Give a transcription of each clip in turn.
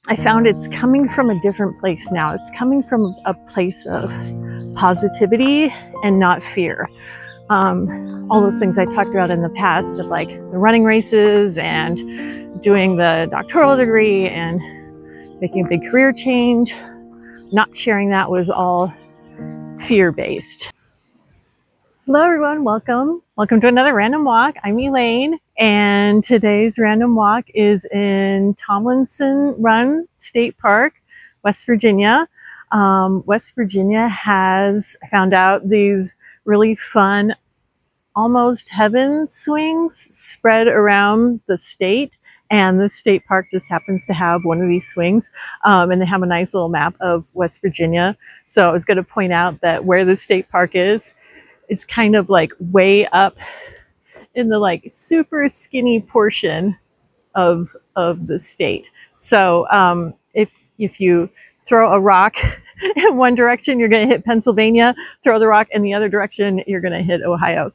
I found it's coming from a different place now. It's coming from a place of positivity and not fear. All those things I talked about in the past of like the running races and doing the doctoral degree and making a big career change, not sharing that was all fear-based. Hello everyone, welcome. Welcome to another Random Walk. I'm Elaine, and today's Random Walk is in Tomlinson Run State Park, West Virginia. West Virginia has found out these really fun, almost heaven swings spread around the state. And this state park just happens to have one of these swings. And they have a nice little map of West Virginia. So I was going to point out that where the state park is kind of like way up in the like super skinny portion of the state. So if you throw a rock in one direction, you're going to hit Pennsylvania. Throw the rock in the other direction, you're going to hit Ohio.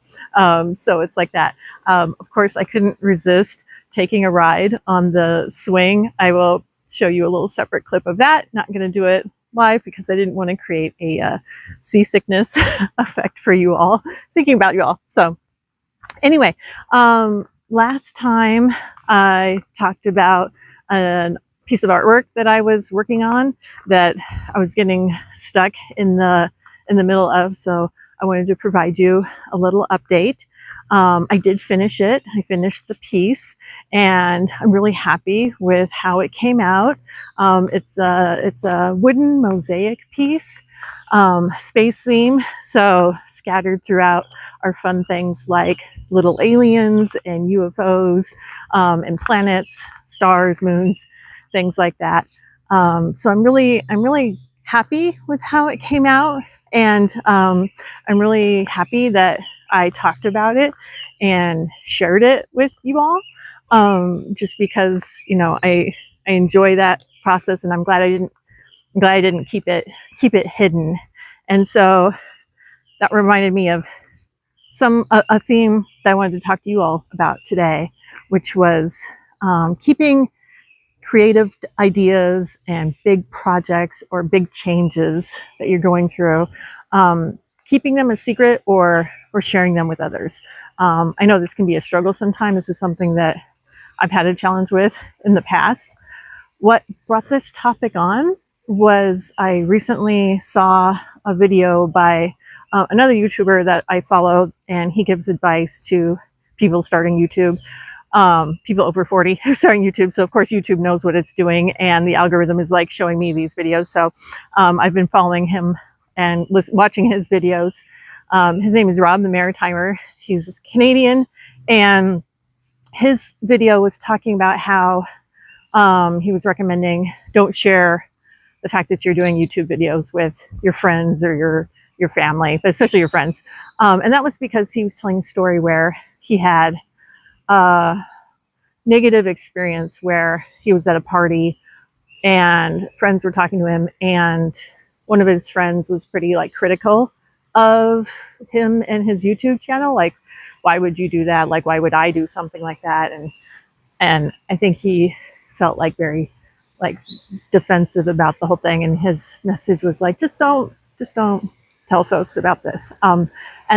So it's like that. Of course, I couldn't resist taking a ride on the swing. I will show you a little separate clip of that. Not going to do it live because I didn't want to create a seasickness effect for you all, thinking about you all. So anyway, last time I talked about a piece of artwork that I was working on that I was getting stuck in the middle of, so I wanted to provide you a little update. I did finish it. I finished the piece, and I'm really happy with how it came out. It's a wooden mosaic piece, space theme, so scattered throughout are fun things like little aliens and UFOs, and planets, stars, moons, things like that. So I'm really happy with how it came out, and I'm really happy that I talked about it and shared it with you all. Just because I enjoy that process, and I'm glad I didn't keep it hidden. And so that reminded me of a theme that I wanted to talk to you all about today, which was keeping creative ideas and big projects or big changes that you're going through, keeping them a secret or sharing them with others. I know this can be a struggle sometimes. This is something that I've had a challenge with in the past. What brought this topic on was I recently saw a video by another YouTuber that I follow, and he gives advice to people starting YouTube, people over 40 who are starting YouTube. So of course YouTube knows what it's doing, and the algorithm is like showing me these videos. So I've been following him and watching his videos. His name is Rob the Maritimer. He's Canadian, and his video was talking about how he was recommending don't share the fact that you're doing YouTube videos with your friends or your family, but especially your friends. And that was because he was telling a story where he had a negative experience where he was at a party and friends were talking to him, and one of his friends was pretty like critical of him and his YouTube channel. Like, why would you do that? Like, why would I do something like that? And I think he felt like very like defensive about the whole thing, and his message was like, just don't tell folks about this. And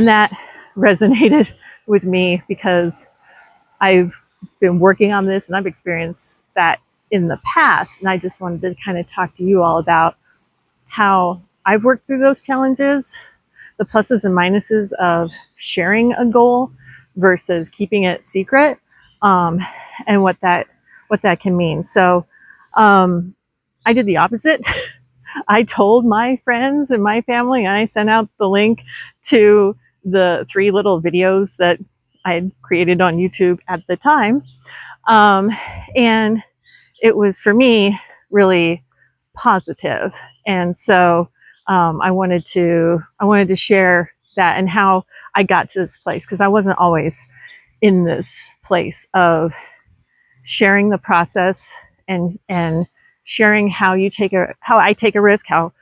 that resonated with me because I've been working on this and I've experienced that in the past, and I just wanted to kind of talk to you all about how I've worked through those challenges, the pluses and minuses of sharing a goal versus keeping it secret, and what that can mean. So I did the opposite. I told my friends and my family, and I sent out the link to the 3 little videos that I had created on YouTube at the time. And it was, for me, really positive. And so I wanted to share that and how I got to this place, because I wasn't always in this place of sharing the process and sharing how I take a risk, how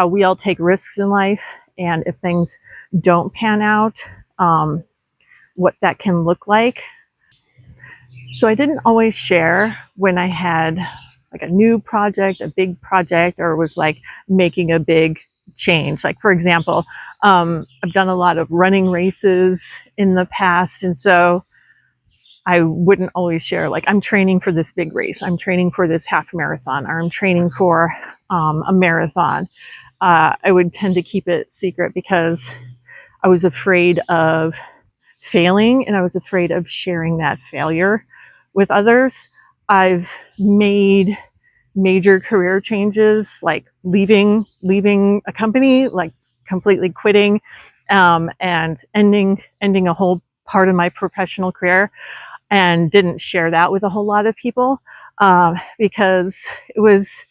we all take risks in life, and if things don't pan out, what that can look like. So I didn't always share when I had like a new project, a big project, or was like making a big change. Like, for example, I've done a lot of running races in the past, and so I wouldn't always share, like, I'm training for this big race, I'm training for this half marathon, or I'm training for a marathon. I would tend to keep it secret because I was afraid of failing and I was afraid of sharing that failure with others. I've made major career changes, like leaving a company, like completely quitting, and ending a whole part of my professional career, and didn't share that with a whole lot of people, because it was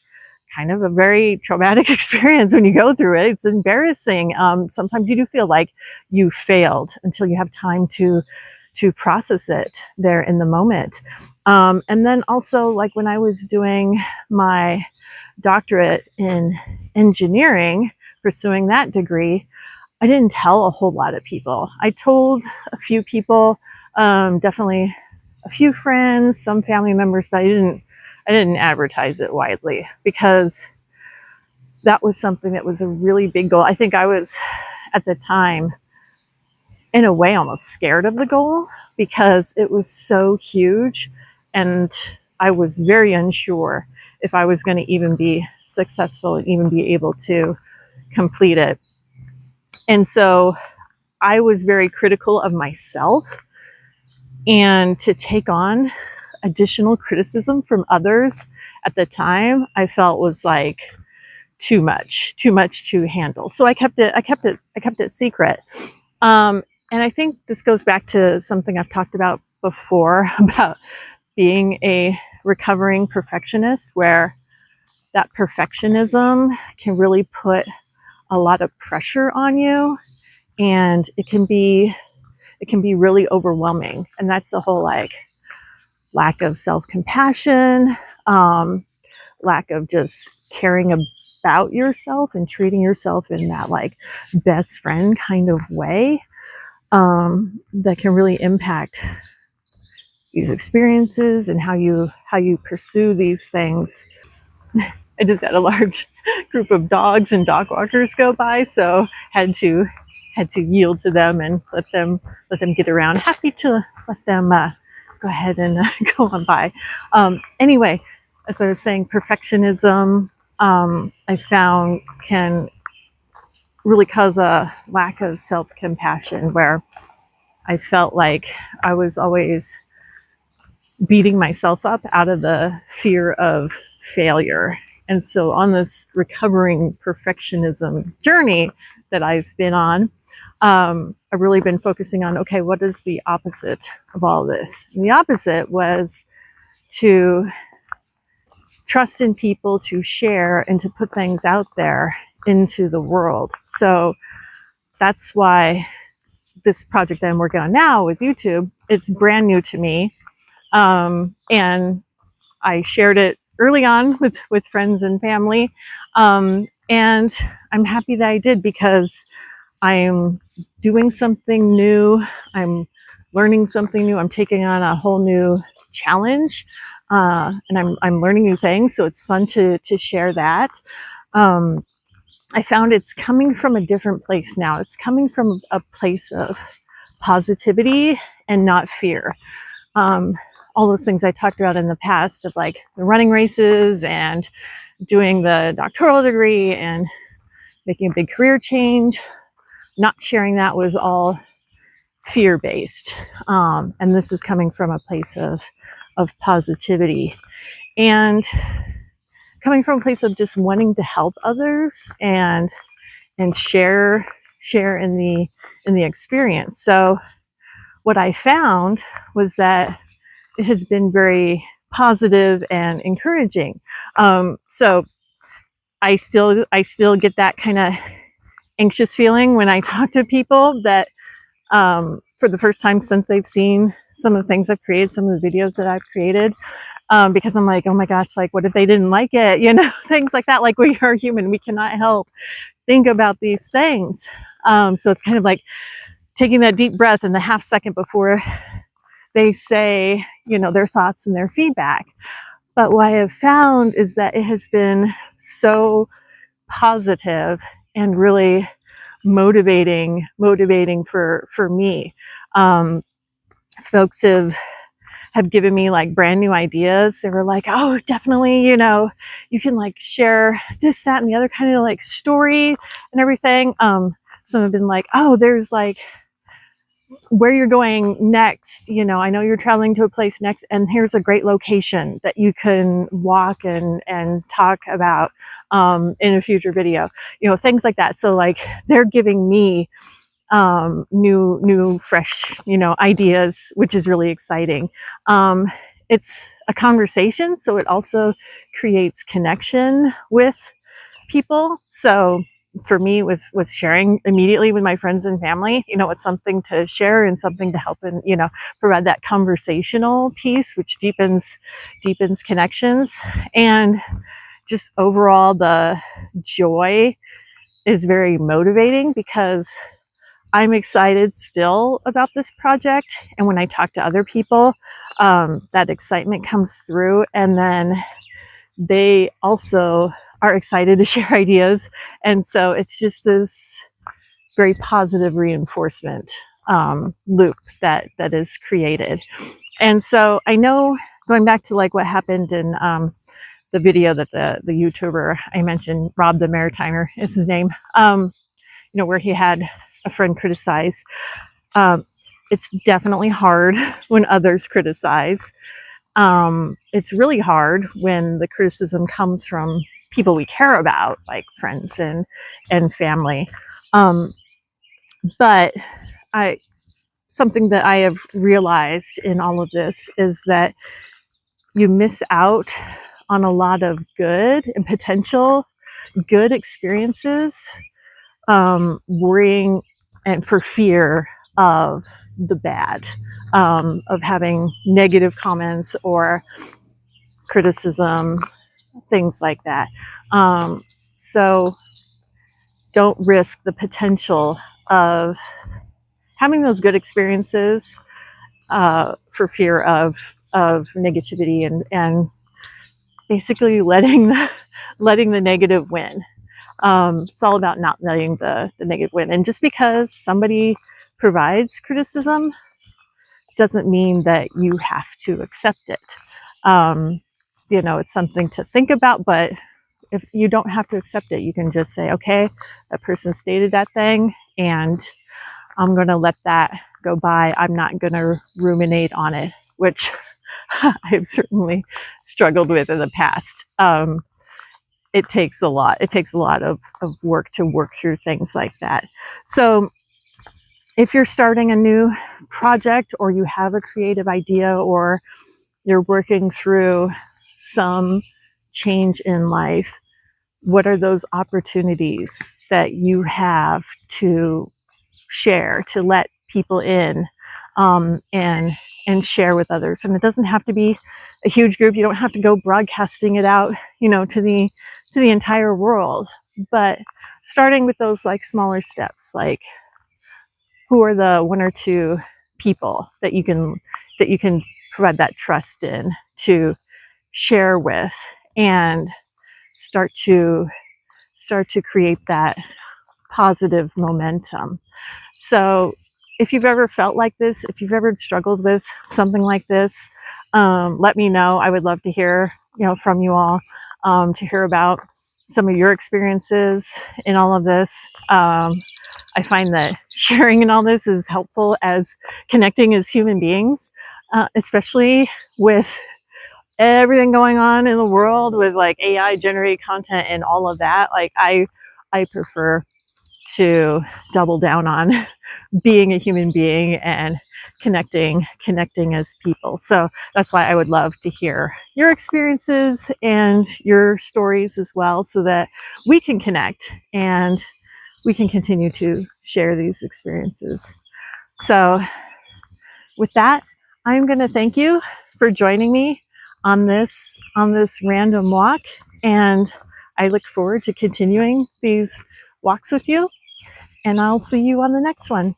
kind of a very traumatic experience when you go through it. It's embarrassing. Sometimes you do feel like you failed until you have time to process it there in the moment. And then also, like when I was doing my doctorate in engineering, pursuing that degree, I didn't tell a whole lot of people. I told a few people, definitely a few friends, some family members, but I didn't advertise it widely because that was something that was a really big goal. I think I was at the time, in a way, almost scared of the goal because it was so huge, and I was very unsure if I was going to even be successful and even be able to complete it. And so I was very critical of myself, and to take on additional criticism from others at the time, I felt was like too much to handle. So I kept it secret. And I think this goes back to something I've talked about before about being a recovering perfectionist, where that perfectionism can really put a lot of pressure on you, and it can be really overwhelming. And that's the whole, like, lack of self-compassion, lack of just caring about yourself and treating yourself in that, like, best friend kind of way, that can really impact these experiences and how you pursue these things. I just had a large group of dogs and dog walkers go by, so had to yield to them and let them get around. Happy to let them go ahead and go on by. Anyway, as I was saying, perfectionism, I found, can really cause a lack of self-compassion, where I felt like I was always beating myself up out of the fear of failure. And so on this recovering perfectionism journey that I've been on, I've really been focusing on, okay, what is the opposite of all this? And the opposite was to trust in people, to share, and to put things out there into the world. So that's why this project that I'm working on now with YouTube, it's brand new to me. And I shared it early on with friends and family. And I'm happy that I did, because I'm doing something new. I'm learning something new. I'm taking on a whole new challenge, and I'm learning new things. So it's fun to share that. I found it's coming from a different place now. It's coming from a place of positivity and not fear. All those things I talked about in the past, of like the running races and doing the doctoral degree and making a big career change, not sharing that was all fear-based. And this is coming from a place of positivity, and coming from a place of just wanting to help others and share in the experience. So what I found was that it has been very positive and encouraging. So I still get that kind of anxious feeling when I talk to people that, for the first time since they've seen some of the things I've created, some of the videos that I've created, because I'm like, oh my gosh, like, what if they didn't like it? You know, things like that. Like, we are human. We cannot help think about these things. So it's kind of like taking that deep breath in the half second before they say, you know, their thoughts and their feedback. But what I have found is that it has been so positive and really motivating for me. Folks have given me like brand new ideas. They were like, oh, definitely, you know, you can like share this, that, and the other kind of like story and everything. Some have been like, oh, there's like where you're going next. You know, I know you're traveling to a place next, and here's a great location that you can walk and talk about in a future video, you know, things like that. So like they're giving me new fresh, you know, ideas, which is really exciting. It's a conversation, so it also creates connection with people. So for me, with sharing immediately with my friends and family, you know, it's something to share and something to help and, you know, provide that conversational piece, which deepens connections. And just overall, the joy is very motivating because I'm excited still about this project. And when I talk to other people, that excitement comes through. And then they also are excited to share ideas. And so it's just this very positive reinforcement loop that is created. And so I know, going back to like what happened in the video that the YouTuber I mentioned, Rob the Maritimer is his name, you know, where he had a friend criticize. It's definitely hard when others criticize. It's really hard when the criticism comes from people we care about, like friends and family. But something that I have realized in all of this is that you miss out on a lot of good and potential good experiences, worrying and for fear of the bad, of having negative comments or criticism, things like that. So don't risk the potential of having those good experiences for fear of negativity and basically letting the negative win. It's all about not letting the negative win. And just because somebody provides criticism doesn't mean that you have to accept it. You know, it's something to think about, but if you don't have to accept it, you can just say, okay, that person stated that thing, and I'm going to let that go by. I'm not going to ruminate on it, which I've certainly struggled with in the past. It takes a lot. It takes a lot of work to work through things like that. So if you're starting a new project, or you have a creative idea, or you're working through some change in life, what are those opportunities that you have to share, to let people in, and share with others? And it doesn't have to be a huge group. You don't have to go broadcasting it out, you know, to the entire world. But starting with those like smaller steps, like who are the one or two people that you can provide that trust in to share with, and start to create that positive momentum. So if you've ever felt like this, if you've ever struggled with something like this, let me know. I would love to hear, you know, from you all, to hear about some of your experiences in all of this. I find that sharing in all this is helpful as connecting as human beings, especially with everything going on in the world with like AI generated content and all of that. Like I prefer to double down on being a human being and connecting as people. So that's why I would love to hear your experiences and your stories as well, so that we can connect and we can continue to share these experiences. So with that, I'm going to thank you for joining me on this random walk, and I look forward to continuing these walks with you, and I'll see you on the next one.